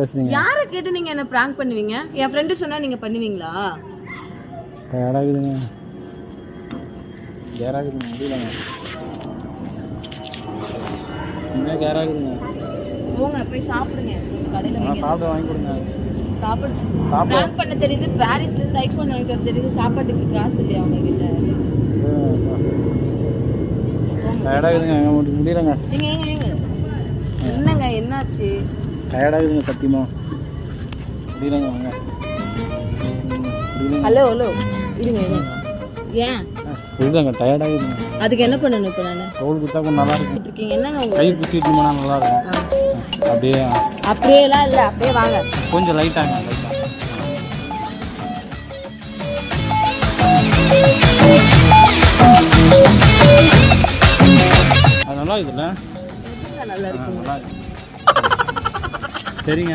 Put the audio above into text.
பேசுறீங்க? யாரை கேட்டு நீங்க என்ன பிராங்க் பண்ணுவீங்க? என் ஃப்ரெண்டு சொன்னா நீங்க பண்ணுவீங்களா? டயர்டாகுதுங்க. கேராகுதுங்க, முடியலங்க. இன்னும் கேராகுதுங்க. போங்க போய் சாப்பிடுங்க. கடையில் நான் சாப்பிட வாங்கி கொடுங்க. சாப்பிடு. பிராங்க் பண்ண தெரியுது. பாரிஸ்ல இருந்து ஐபோன் வாங்கிட்டு வர தெரியுது. சாப்பாட்டுக்கு காசு இல்லையா அவங்க கிட்ட? டயர்டாகுதுங்க, முடியலங்க. என்னங்க என்னாச்சு? டயர்டாகுதுங்க சத்தியமா. முடியலங்க. வாங்க. ஹலோ ஹலோ இருங்க. ஏன் இல்லைங்க, டயர்டாகுதுங்க. அதுக்கு என்ன பண்ணணும் இப்போ? நான் தோல் குத்தா கொஞ்சம் நல்லா இருக்கும். என்னங்க கை பிடிச்சிட்டு போனால் நல்லா இருக்கும். அப்படியேலாம் இல்லை, அப்படியே வாங்க. கொஞ்சம் லைட்டாங்க. அது நல்லா இருக்குல்ல? நல்லா இருக்கு. சரிங்க.